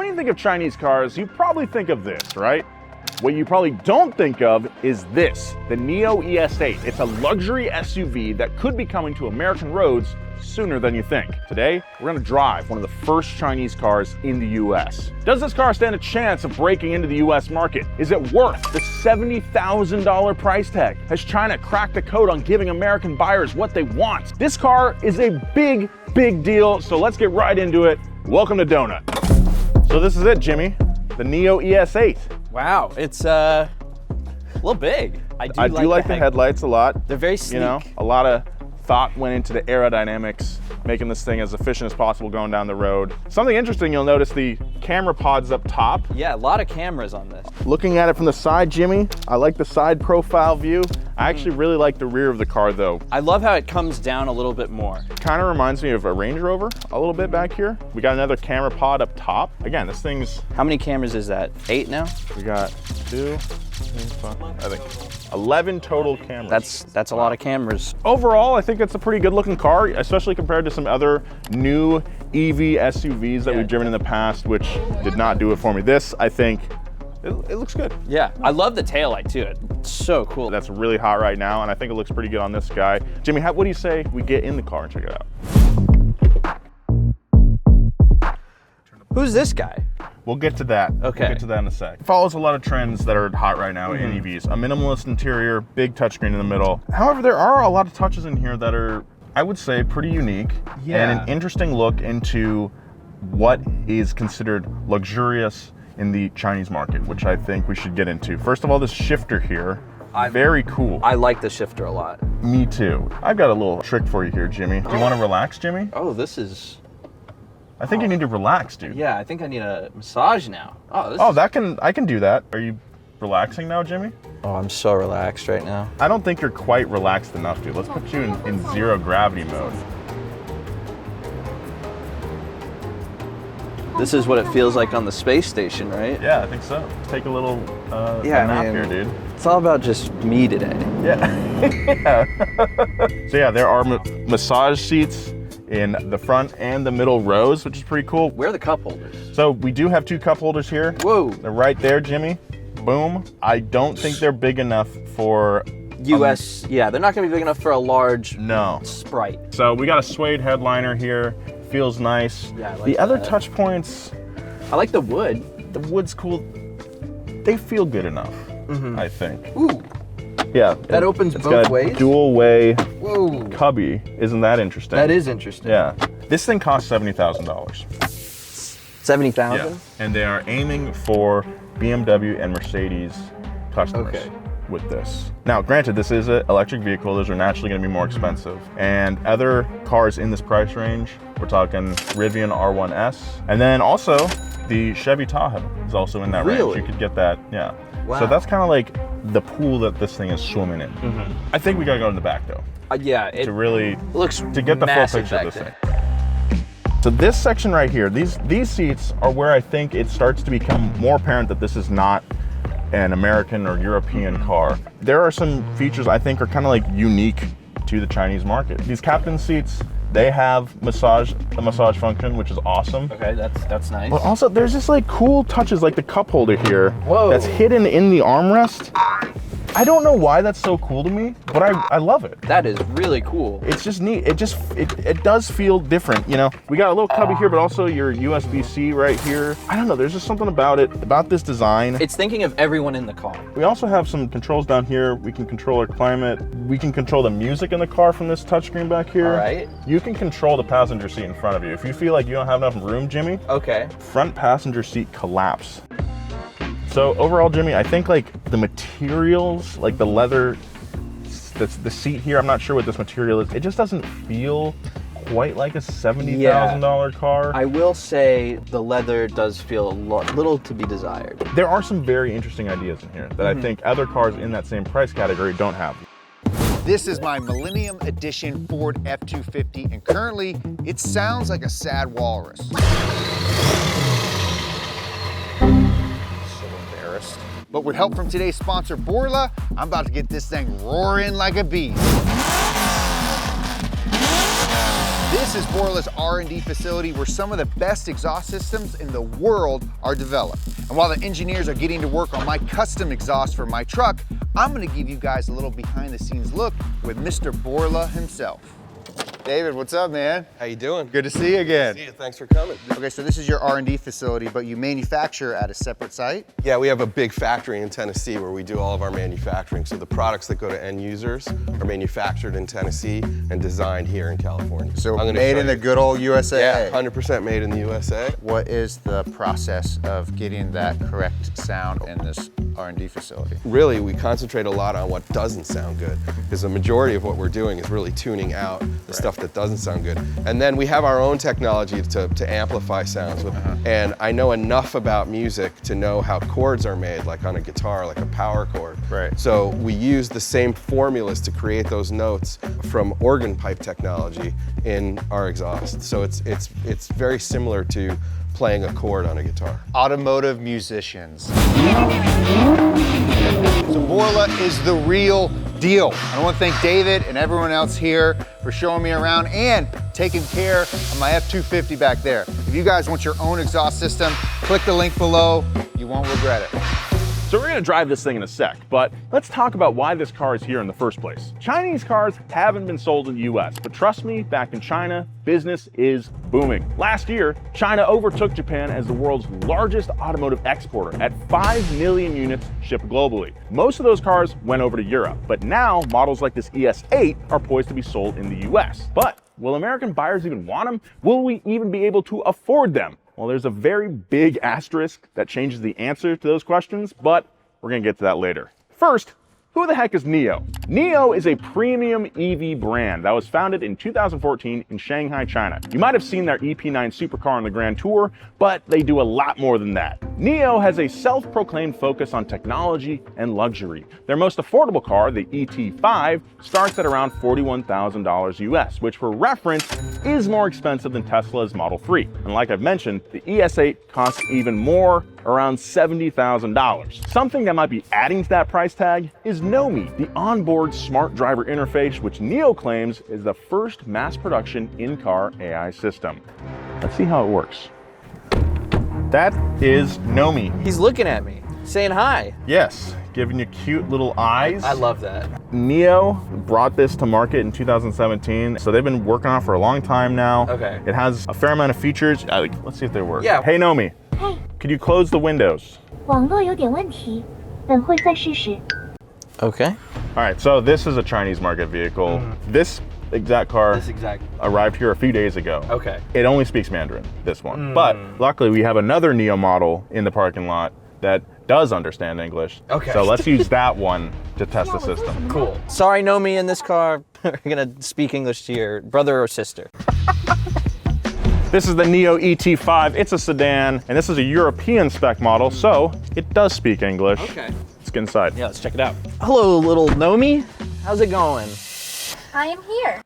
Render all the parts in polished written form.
when you think of Chinese cars, you probably think of this, right? What you probably don't think of is this, the Nio ES8. It's a luxury SUV that could be coming to American roads sooner than you think. Today, we're gonna drive one of the first Chinese cars in the US. Does this car stand a chance of breaking into the US market? Is it worth the $70,000 price tag? Has China cracked the code on giving American buyers what they want? This car is a big, big deal, so let's get right into it. Welcome to Donut. So this is it, Jimmy, the Nio ES8. Wow, it's a little big. I do like the headlights a lot. They're very sleek. You know, a lot of thought went into the aerodynamics, making this thing as efficient as possible going down the road. Something interesting, you'll notice the camera pods up top. Yeah, a lot of cameras on this. Looking at it from the side, Jimmy, I like the side profile view. I actually really like the rear of the car though. I love how it comes down a little bit more. Kind of reminds me of a Range Rover a little bit back here. We got another camera pod up top. Again, this thing's... How many cameras is that? 8 now? We got 2, 3, 5, I think 11 total cameras. That's a lot of cameras. Overall, I think it's a pretty good looking car, especially compared to some other new EV SUVs that we've driven in the past, which did not do it for me. This, I think, it looks good. Yeah, I love the taillight too. It's so cool. That's really hot right now, and I think it looks pretty good on this guy. Jimmy, what do you say we get in the car and check it out? Who's this guy? We'll get to that. Okay. We'll get to that in a sec. It follows a lot of trends that are hot right now in EVs. A minimalist interior, big touchscreen in the middle. However, there are a lot of touches in here that are, I would say, pretty unique and an interesting look into what is considered luxurious in the Chinese market, which I think we should get into. First of all, this shifter here, very cool. I like the shifter a lot. Me too. I've got a little trick for you here, Jimmy. Do you want to relax, Jimmy? Oh, this is... I think you need to relax, dude. Yeah, I think I need a massage now. I can do that. Are you relaxing now, Jimmy? Oh, I'm so relaxed right now. I don't think you're quite relaxed enough, dude. Let's put you in zero gravity mode. This is what it feels like on the space station, right? Yeah, I think so. Let's take a little nap here, dude. It's all about just me today. Yeah. So yeah, there are massage seats in the front and the middle rows, which is pretty cool. Where are the cup holders? So we do have 2 cup holders here. Whoa. They're right there, Jimmy. Boom. I don't think they're big enough for... US, yeah, they're not gonna be big enough for a large Sprite. So we got a suede headliner here. Feels nice. Yeah, I like the other touch points... I like the wood. The wood's cool. They feel good enough, I think. Ooh. Yeah. That opens it's both got a ways? dual way Whoa. cubby. Isn't that interesting? That is interesting. Yeah. This thing costs $70,000. 70,000? Yeah. And they are aiming for BMW and Mercedes customers with this. Now, granted, this is an electric vehicle. Those are naturally going to be more expensive. And other cars in this price range, we're talking Rivian R1S. And then also the Chevy Tahoe is also in that range. You could get that, yeah. Wow. So that's kind of like the pool that this thing is swimming in. I think we got to go in the back though. Yeah, to really looks to get the full picture of this thing. So this section right here, these seats are where I think it starts to become more apparent that this is not an American or European car. There are some features I think are kind of like unique to the Chinese market. These captain seats, they have the massage function, which is awesome. Okay, that's nice. But also there's just like cool touches like the cup holder here. Whoa. That's hidden in the armrest. I don't know why that's so cool to me, but I love it. That is really cool. It's just neat. It does feel different, you know? We got a little cubby here, but also your USB-C right here. I don't know, there's just something about it, about this design. It's thinking of everyone in the car. We also have some controls down here. We can control our climate. We can control the music in the car from this touchscreen back here. All right. You can control the passenger seat in front of you. If you feel like you don't have enough room, Jimmy, front passenger seat collapse. So overall, Jimmy, I think like the materials, like the leather, the seat here, I'm not sure what this material is. It just doesn't feel quite like a $70,000 car. I will say the leather does feel a little to be desired. There are some very interesting ideas in here that I think other cars in that same price category don't have. This is my Millennium Edition Ford F-250, and currently it sounds like a sad walrus. But with help from today's sponsor, Borla, I'm about to get this thing roaring like a beast. This is Borla's R&D facility where some of the best exhaust systems in the world are developed. And while the engineers are getting to work on my custom exhaust for my truck, I'm gonna give you guys a little behind the scenes look with Mr. Borla himself. David, what's up, man? How you doing? Good to see you again. Good to see you. Thanks for coming. Okay, so this is your R&D facility, but you manufacture at a separate site? Yeah, we have a big factory in Tennessee where we do all of our manufacturing. So the products that go to end users are manufactured in Tennessee and designed here in California. So made in the good old USA? Yeah, 100% made in the USA. What is the process of getting that correct sound in this R&D facility? Really, we concentrate a lot on what doesn't sound good because the majority of what we're doing is really tuning out the stuff that doesn't sound good. And then we have our own technology to amplify sounds. And I know enough about music to know how chords are made, like on a guitar, like a power chord. Right. So we use the same formulas to create those notes from organ pipe technology in our exhaust. So it's very similar to playing a chord on a guitar. Automotive musicians. So Borla is the real deal. I want to thank David and everyone else here for showing me around and taking care of my F-250 back there. If you guys want your own exhaust system, click the link below. You won't regret it. So we're gonna drive this thing in a sec, but let's talk about why this car is here in the first place. Chinese cars haven't been sold in the US, but trust me, back in China, business is booming. Last year, China overtook Japan as the world's largest automotive exporter at 5 million units shipped globally. Most of those cars went over to Europe, but now models like this ES8 are poised to be sold in the US. But will American buyers even want them? Will we even be able to afford them? Well, there's a very big asterisk that changes the answer to those questions, but we're gonna get to that later. First, who the heck is Nio? Nio is a premium EV brand that was founded in 2014 in Shanghai, China. You might have seen their EP9 supercar on the Grand Tour, but they do a lot more than that. Nio has a self-proclaimed focus on technology and luxury. Their most affordable car, the ET5, starts at around $41,000 US, which for reference is more expensive than Tesla's Model 3. And like I've mentioned, the ES8 costs even more, around $70,000. Something that might be adding to that price tag is Nomi, the onboard smart driver interface, which Nio claims is the first mass production in-car AI system. Let's see how it works. That is Nomi. He's looking at me, saying hi. Yes, giving you cute little eyes. I love that. Nio brought this to market in 2017, so they've been working on it for a long time now. Okay. It has a fair amount of features. Let's see if they work. Yeah. Hey Nomi. Hey. Could you close the windows? 网络有点问题，等会再试试。 Okay. All right, so this is a Chinese market vehicle. This exact car arrived here a few days ago. Okay. It only speaks Mandarin, this one. But luckily we have another Nio model in the parking lot that does understand English. Okay. So let's use that one to test the system. Cool. Sorry, Nomi, in this car, we're gonna speak English to your brother or sister. This is the Nio ET5. It's a sedan, and this is a European spec model, so it does speak English. Okay. Let's get inside. Yeah, let's check it out. Hello, little Nomi. How's it going? I am here.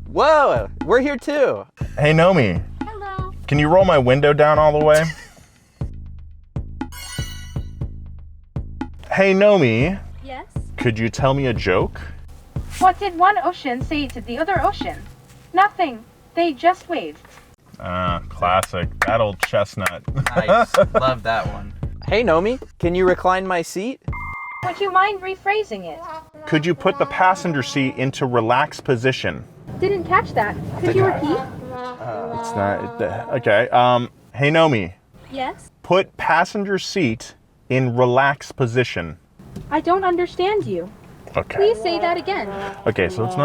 Whoa, we're here too. Hey, Nomi, Hello. can you roll my window down all the way? Hey, Nomi, Yes. could you tell me a joke? What did one ocean say to the other ocean? Nothing. They just waved. Classic. That old chestnut. Nice, love that one. Hey, Nomi, can you recline my seat? Would you mind rephrasing it? Could you put the passenger seat into relaxed position? Didn't catch that. Could you repeat? It's not. Okay. Hey, Nomi, Yes. put passenger seat in relaxed position. I don't understand you. Okay. Please say that again. Okay, so it's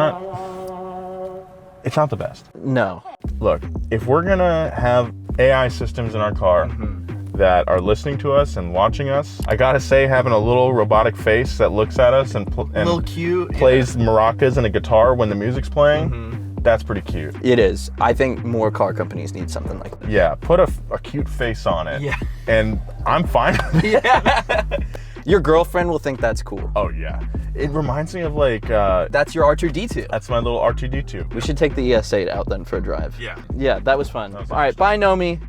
not the best. No. Look, if we're gonna have AI systems in our car that are listening to us and watching us, I gotta say, having a little robotic face that looks at us and little cute. plays maracas and a guitar when the music's playing, that's pretty cute. It is. I think more car companies need something like that. Yeah, put a cute face on it. Yeah. And I'm fine with it. Yeah. Your girlfriend will think that's cool. Oh yeah. It reminds me of like, That's your R2-D2. that's my little R2-D2. We should take the ES8 out then for a drive. Yeah. Yeah, that was fun. All right, bye, Nomi.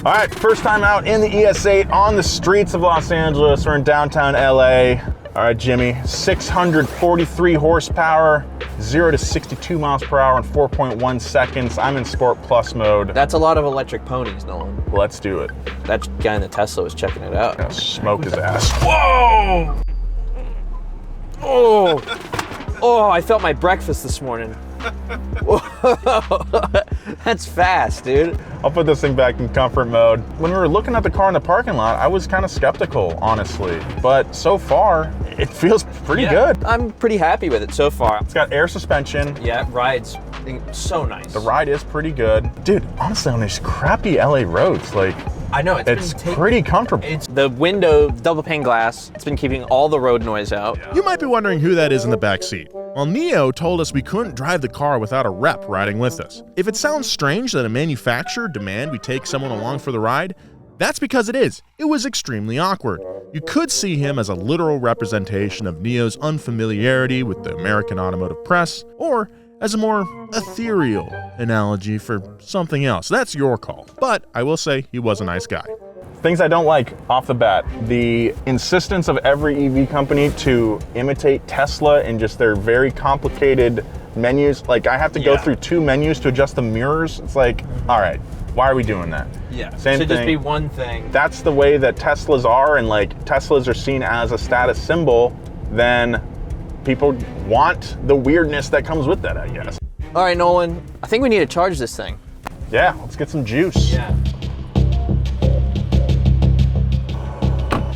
All right, first time out in the ES8 on the streets of Los Angeles. We're in downtown LA. All All right, Jimmy, 643 horsepower, 0 to 62 miles per hour in 4.1 seconds. I'm in Sport Plus mode. That's a lot of electric ponies, Nolan. Let's do it. That guy in the Tesla was checking it out. Gonna smoke his ass. Whoa! Oh, I felt my breakfast this morning. That's fast, dude. I'll put this thing back in comfort mode. When we were looking at the car in the parking lot, I was kind of skeptical, honestly. But so far, it feels pretty good. I'm pretty happy with it so far. It's got air suspension. Yeah, ride's so nice. The ride is pretty good. Dude, honestly, on these crappy LA roads, like, I know, it's pretty comfortable. It's the window, double pane glass. It's been keeping all the road noise out. You might be wondering who that is in the back seat. Well, Nio told us we couldn't drive the car without a rep riding with us. If it sounds strange that a manufacturer demand we take someone along for the ride, that's because it is. It was extremely awkward. You could see him as a literal representation of Nio's unfamiliarity with the American automotive press, or as a more ethereal analogy for something else. That's your call. But I will say he was a nice guy. Things I don't like off the bat, the insistence of every EV company to imitate Tesla and just their very complicated menus. Like, I have to go through 2 menus to adjust the mirrors. It's like, all right, why are we doing that? Yeah, Same should thing. just be one thing. That's the way that Teslas are, and like Teslas are seen as a status symbol, then people want the weirdness that comes with that, I guess. All right, Nolan, I think we need to charge this thing. Yeah, let's get some juice. Yeah.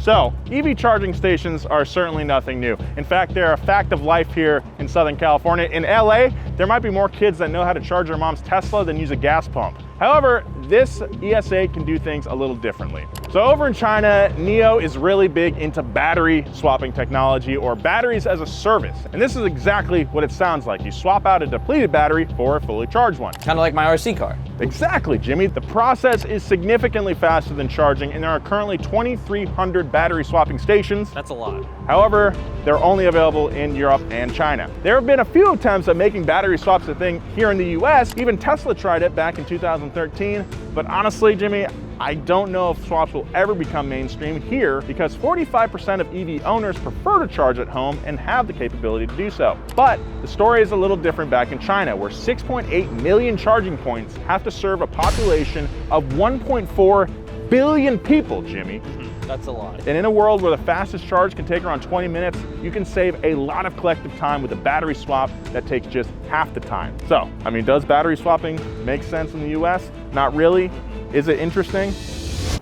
So, EV charging stations are certainly nothing new. In fact, they're a fact of life here in Southern California. In LA, there might be more kids that know how to charge their mom's Tesla than use a gas pump. However, this ES8 can do things a little differently. So over in China, Nio is really big into battery swapping technology, or batteries as a service. And this is exactly what it sounds like. You swap out a depleted battery for a fully charged one. Kind of like my RC car. Exactly, Jimmy. The process is significantly faster than charging, and there are currently 2,300 battery swapping stations. That's a lot. However, they're only available in Europe and China. There have been a few attempts at making battery swaps a thing here in the US. Even Tesla tried it back in 2013. But honestly, Jimmy, I don't know if swaps will ever become mainstream here, because 45% of EV owners prefer to charge at home and have the capability to do so. But the story is a little different back in China, where 6.8 million charging points have to serve a population of 1.4 billion people, Jimmy. That's a lot. And in a world where the fastest charge can take around 20 minutes, you can save a lot of collective time with a battery swap that takes just half the time. So, I mean, does battery swapping make sense in the US? Not really. Is it interesting?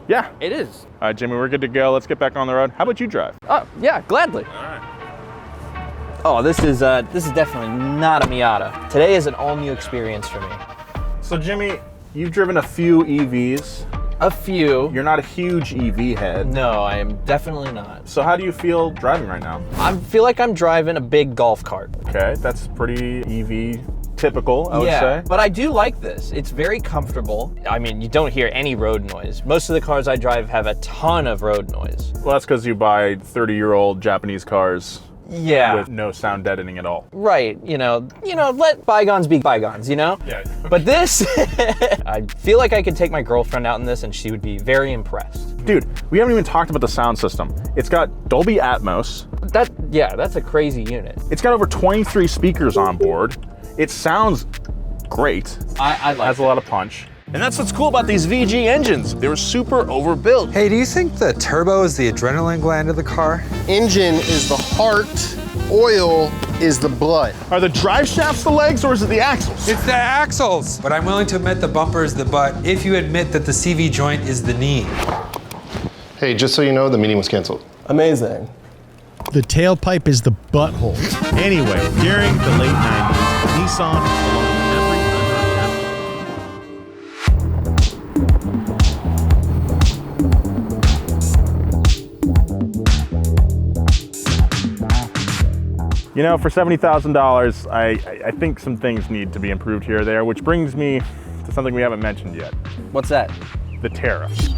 Yeah. It is. All right, Jimmy, we're good to go. Let's get back on the road. How about you drive? Oh, yeah, gladly. All right. Oh, this is definitely not a Miata. Today is an all-new experience for me. So, Jimmy, you've driven a few EVs. A few. You're not a huge EV head. No, I am definitely not. So how do you feel driving right now? I feel like I'm driving a big golf cart. Okay, that's pretty EV typical, I would say. But I do like this. It's very comfortable. I mean, you don't hear any road noise. Most of the cars I drive have a ton of road noise. Well, that's because you buy 30-year-old Japanese cars. Yeah. With no sound deadening at all. Right, you know, let bygones be bygones, you know? Yeah. But this, I feel like I could take my girlfriend out in this and she would be very impressed. Dude, we haven't even talked about the sound system. It's got Dolby Atmos. That's a crazy unit. It's got over 23 speakers on board. It sounds great. I like it. Has a lot of punch. And that's what's cool about these VG engines. They were super overbuilt. Hey, do you think the turbo is the adrenaline gland of the car? Engine is the heart, oil is the blood. Are the drive shafts the legs, or is it the axles? It's the axles! But I'm willing to admit the bumper is the butt if you admit that the CV joint is the knee. Hey, just so you know, the meeting was canceled. Amazing. The tailpipe is the butthole. Anyway, during the late 90s, Nissan, along with every You know, for $70,000, I think some things need to be improved here or there, which brings me to something we haven't mentioned yet. What's that? The tariffs.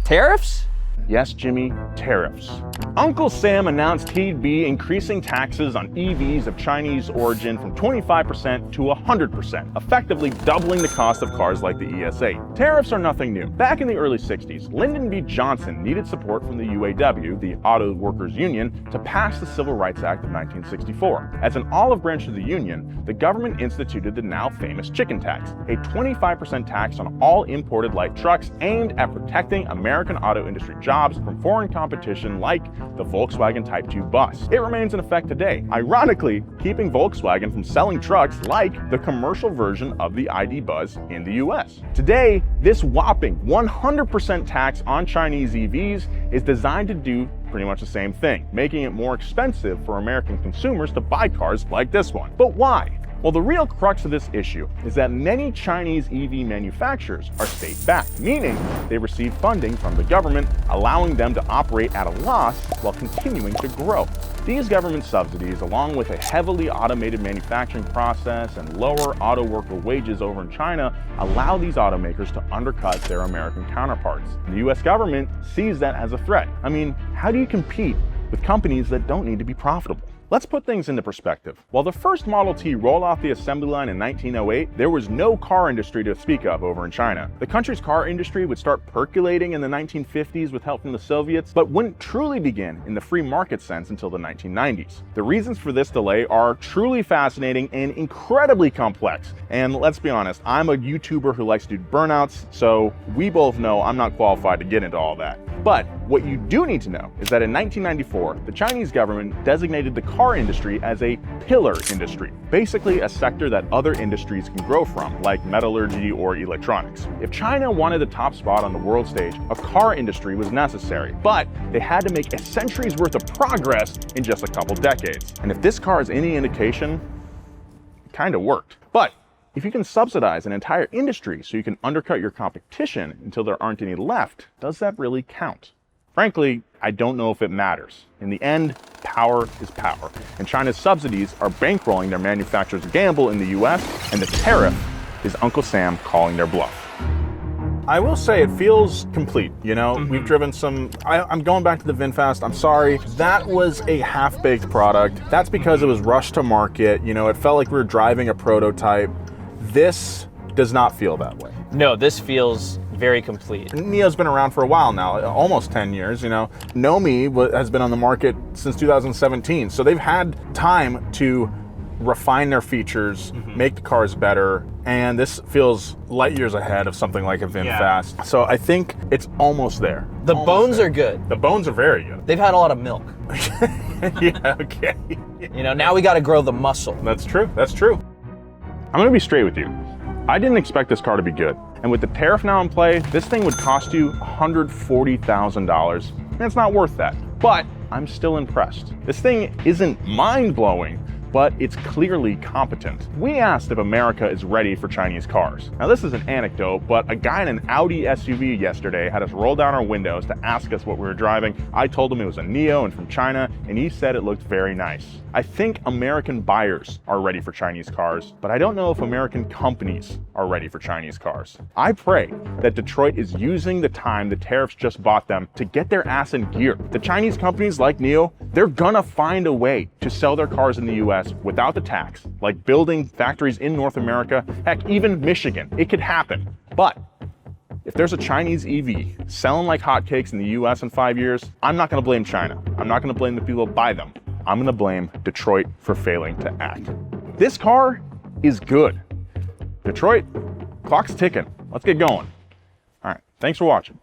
Tariffs? Yes, Jimmy, tariffs. Uncle Sam announced he'd be increasing taxes on EVs of Chinese origin from 25% to 100%, effectively doubling the cost of cars like the ES8. Tariffs are nothing new. Back in the early 60s, Lyndon B. Johnson needed support from the UAW, the Auto Workers Union, to pass the Civil Rights Act of 1964. As an olive branch of the union, the government instituted the now famous chicken tax, a 25% tax on all imported light trucks aimed at protecting American auto industry jobs from foreign competition like the Volkswagen Type 2 bus. It remains in effect today, ironically keeping Volkswagen from selling trucks like the commercial version of the ID Buzz in the US. Today, this whopping 100% tax on Chinese EVs is designed to do pretty much the same thing, making it more expensive for American consumers to buy cars like this one. But why? Well, the real crux of this issue is that many Chinese EV manufacturers are state-backed, meaning they receive funding from the government, allowing them to operate at a loss while continuing to grow. These government subsidies, along with a heavily automated manufacturing process and lower auto worker wages over in China, allow these automakers to undercut their American counterparts. The US government sees that as a threat. I mean, how do you compete with companies that don't need to be profitable? Let's put things into perspective. While the first Model T rolled off the assembly line in 1908, there was no car industry to speak of over in China. The country's car industry would start percolating in the 1950s with help from the Soviets, but wouldn't truly begin in the free market sense until the 1990s. The reasons for this delay are truly fascinating and incredibly complex. And let's be honest, I'm a YouTuber who likes to do burnouts, so we both know I'm not qualified to get into all that. But what you do need to know is that in 1994, the Chinese government designated the car industry as a pillar industry, basically a sector that other industries can grow from, like metallurgy or electronics. If China wanted the top spot on the world stage, a car industry was necessary, but they had to make a century's worth of progress in just a couple decades. And if this car is any indication, it kind of worked. But if you can subsidize an entire industry so you can undercut your competition until there aren't any left, does that really count? Frankly, I don't know if it matters. In the end, power is power, and China's subsidies are bankrolling their manufacturers' gamble in the US, and the tariff is Uncle Sam calling their bluff. I will say it feels complete, you know? We've driven some, I'm going back to the VinFast, I'm sorry. That was a half-baked product. That's because it was rushed to market, you know, it felt like we were driving a prototype. This does not feel that way. No, this feels very complete. Nio's been around for a while now, almost 10 years, you know. Nio has been on the market since 2017, so they've had time to refine their features, make the cars better, and this feels light years ahead of something like a VinFast. Yeah. So I think it's almost there. The bones are good. The bones are very good. They've had a lot of milk. Yeah, okay. You know, now we got to grow the muscle. That's true, that's true. I'm gonna be straight with you. I didn't expect this car to be good. And with the tariff now in play, this thing would cost you $140,000, and it's not worth that. But I'm still impressed. This thing isn't mind-blowing, but it's clearly competent. We asked if America is ready for Chinese cars. Now this is an anecdote, but a guy in an Audi SUV yesterday had us roll down our windows to ask us what we were driving. I told him it was a Nio and from China, and he said it looked very nice. I think American buyers are ready for Chinese cars, but I don't know if American companies are ready for Chinese cars. I pray that Detroit is using the time the tariffs just bought them to get their ass in gear. The Chinese companies like Nio, they're gonna find a way to sell their cars in the US without the tax, like building factories in North America, heck, even Michigan. It could happen. But if there's a Chinese EV selling like hotcakes in the US in 5 years, I'm not gonna blame China. I'm not gonna blame the people who buy them. I'm gonna blame Detroit for failing to act. This car is good. Detroit, clock's ticking. Let's get going. All right, thanks for watching.